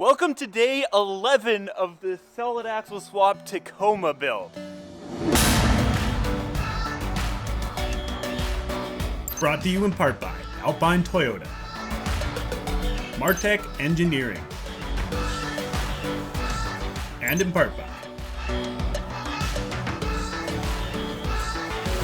Welcome to day 11 of the solid axle swap Tacoma build. Brought to you in part by Alpine Toyota, Martech Engineering, and in part by.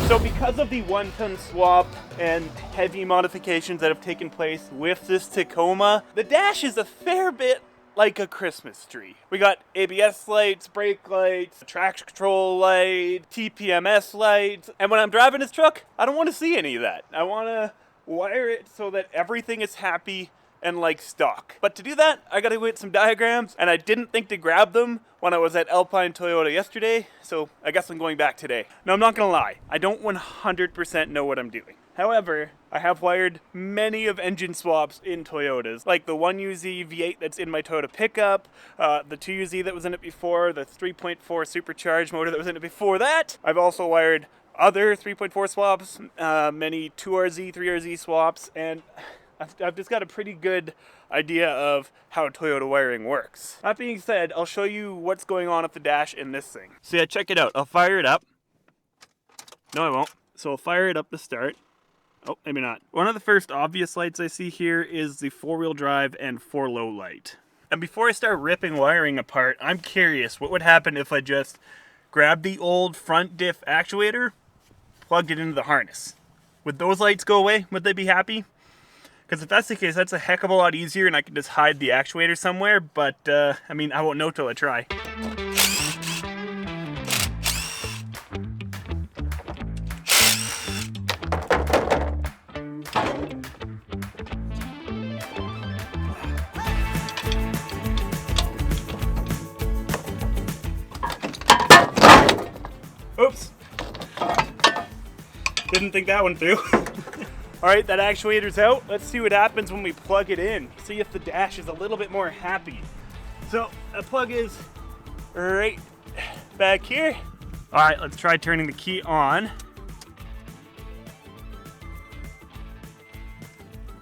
So because of the 1-ton swap and heavy modifications that have taken place with this Tacoma, the dash is a fair bit like a Christmas tree. We got ABS lights, brake lights, traction control light, TPMS lights, and when I'm driving this truck, I don't want to see any of that. I want to wire it so that everything is happy and like stock. But to do that, I gotta get some diagrams, and I didn't think to grab them when I was at Alpine Toyota yesterday, so I guess I'm going back today. Now, I'm not gonna lie, I don't 100% know what I'm doing. However, I have wired many of engine swaps in Toyotas, like the 1UZ V8 that's in my Toyota pickup, the 2UZ that was in it before, the 3.4 supercharged motor that was in it before that. I've also wired other 3.4 swaps, many 2RZ, 3RZ swaps, and I've just got a pretty good idea of how Toyota wiring works. That being said, I'll show you what's going on at the dash in this thing. So yeah, check it out. I'll fire it up. No, I won't. So I'll fire it up to start. Oh, maybe not. One of the first obvious lights I see here is the 4-wheel drive and 4-low light. And before I start ripping wiring apart, I'm curious what would happen if I just grabbed the old front diff actuator, plugged it into the harness. Would those lights go away? Would they be happy? Because if that's the case, that's a heck of a lot easier and I can just hide the actuator somewhere, but I mean, I won't know till I try. Oops. Didn't think that one through. Alright, that actuator's out. Let's see what happens when we plug it in. See if the dash is a little bit more happy. So, the plug is right back here. Alright, let's try turning the key on.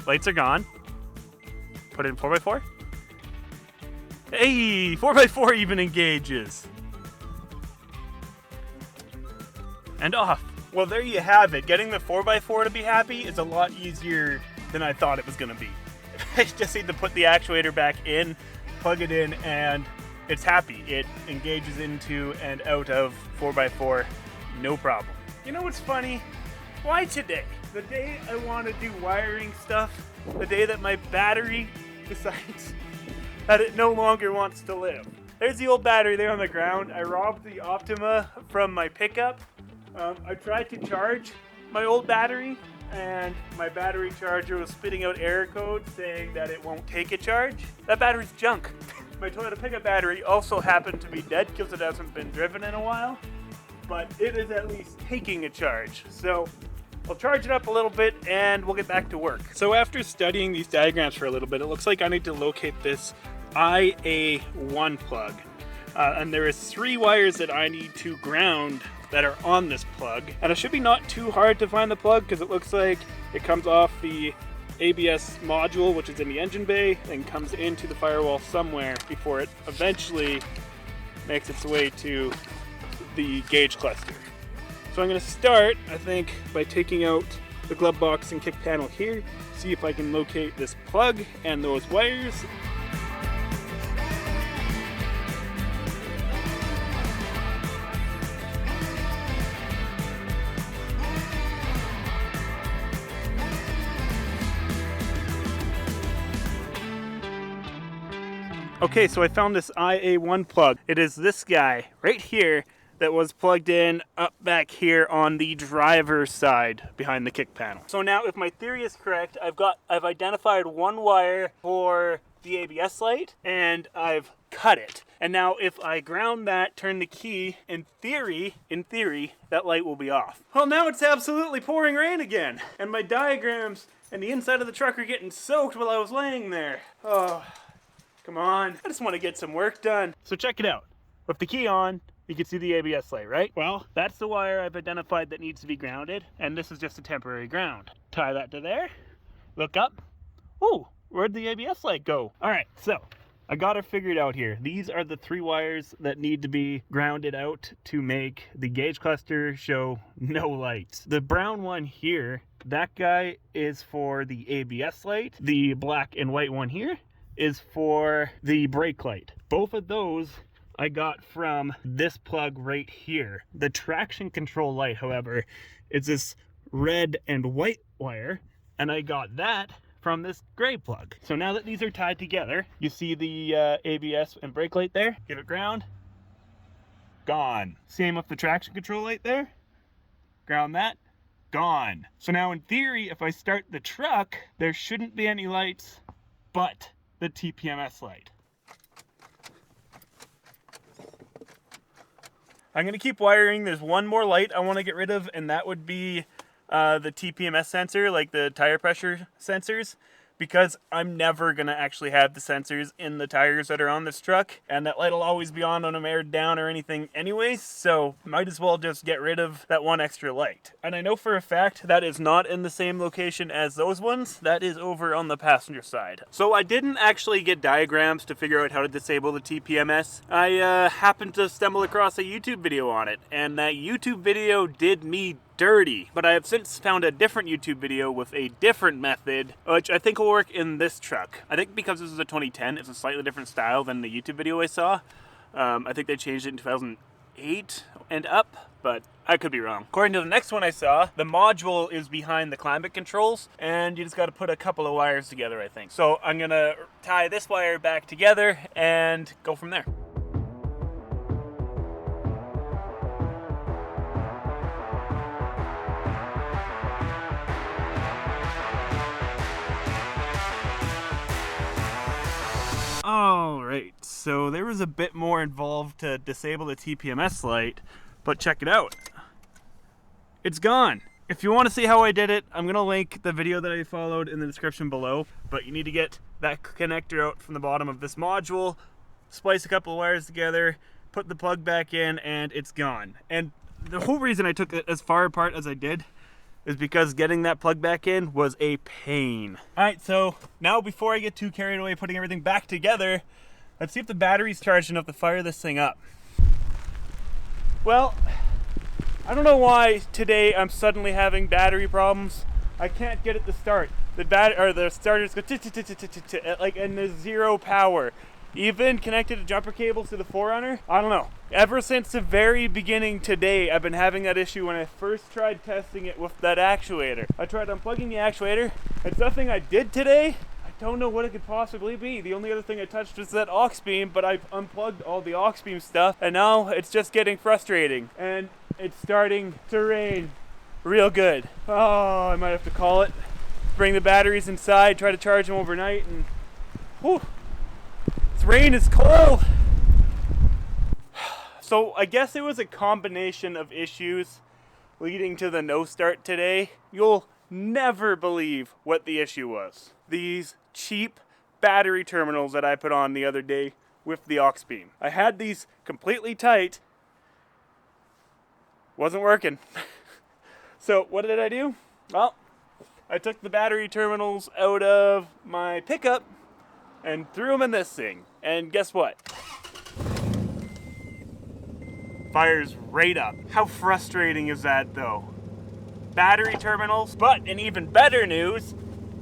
Lights are gone. Put it in 4x4. Hey, 4x4 even engages. And off. Well, there you have it. Getting the 4x4 to be happy is a lot easier than I thought it was going to be. I just need to put the actuator back in, plug it in, and it's happy. It engages into and out of 4x4, no problem. You know what's funny? Why today? The day I want to do wiring stuff, the day that my battery decides that it no longer wants to live. There's the old battery there on the ground. I robbed the Optima from my pickup. I tried to charge my old battery, and my battery charger was spitting out error code saying that it won't take a charge. That battery's junk. My Toyota pickup battery also happened to be dead because it hasn't been driven in a while, but it is at least taking a charge. So I'll charge it up a little bit and we'll get back to work. So after studying these diagrams for a little bit, it looks like I need to locate this IA1 plug. And there is 3 wires that I need to ground that are on this plug, and it should be not too hard to find the plug because it looks like it comes off the ABS module, which is in the engine bay, and comes into the firewall somewhere before it eventually makes its way to the gauge cluster. So I'm going to start, I think, by taking out the glove box and kick panel here, see if I can locate this plug and those wires. Okay, so I found this IA1 plug. It is this guy right here that was plugged in up back here on the driver's side behind the kick panel. So now if my theory is correct, I've identified one wire for the ABS light and I've cut it. And now if I ground that, turn the key, in theory, that light will be off. Well, now it's absolutely pouring rain again. And my diagrams and the inside of the truck are getting soaked while I was laying there. Oh. Come on, I just want to get some work done. So check it out. With the key on, you can see the ABS light, right? Well, that's the wire I've identified that needs to be grounded, and this is just a temporary ground. Tie that to there, look up. Ooh, where'd the ABS light go? All right, so I got it figured out here. These are the 3 wires that need to be grounded out to make the gauge cluster show no lights. The brown one here, that guy is for the ABS light. The black and white one here is for the brake light. Both of those I got from this plug right here. The traction control light, however, is this red and white wire, and I got that from this gray plug. So now that these are tied together, you see the ABS and brake light there. Give it ground. Gone. Same with the traction control light there. Ground that. Gone. So now in theory, if I start the truck, there shouldn't be any lights but the TPMS light. I'm gonna keep wiring. There's one more light I want to get rid of, and that would be the TPMS sensor, like the tire pressure sensors, because I'm never gonna actually have the sensors in the tires that are on this truck, and that light will always be on when I'm aired down or anything anyways, so might as well just get rid of that one extra light. And I know for a fact that is not in the same location as those ones. That is over on the passenger side. So I didn't actually get diagrams to figure out how to disable the TPMS. I happened to stumble across a YouTube video on it, and that YouTube video did me dirty. But I have since found a different YouTube video with a different method, which I think will work in this truck. I think because this is a 2010, it's a slightly different style than the YouTube video I saw. I think they changed it in 2008 and up, but I could be wrong. According to the next one I saw, the module is behind the climate controls, and you just got to put a couple of wires together, I think. So I'm gonna tie this wire back together and go from there. Alright, so there was a bit more involved to disable the TPMS light, but check it out. It's gone. If you want to see how I did it, I'm going to link the video that I followed in the description below, but you need to get that connector out from the bottom of this module, splice a couple of wires together, put the plug back in, and it's gone. And the whole reason I took it as far apart as I did is because getting that plug back in was a pain. Alright, so now before I get too carried away putting everything back together, let's see if the battery's charged enough to fire this thing up. Well, I don't know why today I'm suddenly having battery problems. I can't get it to start. The starters go like, and there's zero power. Even connected to jumper cables to the 4Runner, I don't know. Ever since the very beginning today, I've been having that issue when I first tried testing it with that actuator. I tried unplugging the actuator. It's nothing I did today. I don't know what it could possibly be. The only other thing I touched was that aux beam, but I've unplugged all the aux beam stuff, and now it's just getting frustrating. And it's starting to rain real good. Oh, I might have to call it. Bring the batteries inside, try to charge them overnight, and whew. Rain is cold. So I guess it was a combination of issues leading to the no start today. You'll never believe what the issue was. These cheap battery terminals that I put on the other day with the aux beam. I had these completely tight. Wasn't working. So what did I do? Well, I took the battery terminals out of my pickup and threw them in this thing. And guess what? Fires right up. How frustrating is that though? Battery terminals, but in even better news,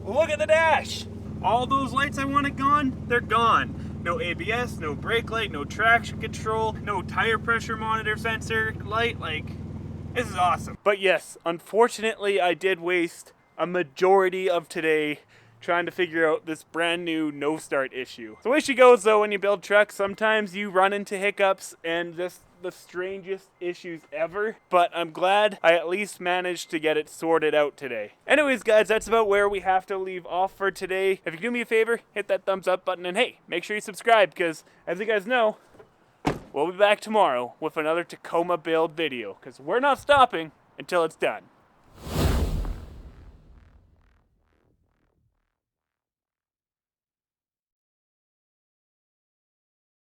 look at the dash. All those lights I wanted gone, they're gone. No ABS, no brake light, no traction control, no tire pressure monitor sensor light, like, this is awesome. But yes, unfortunately I did waste a majority of today trying to figure out this brand new no start issue. So the way she goes though, when you build trucks, sometimes you run into hiccups and just the strangest issues ever, but I'm glad I at least managed to get it sorted out today. Anyways guys, that's about where we have to leave off for today. If you do me a favor, hit that thumbs up button, and hey, make sure you subscribe, because as you guys know, we'll be back tomorrow with another Tacoma build video, because we're not stopping until it's done.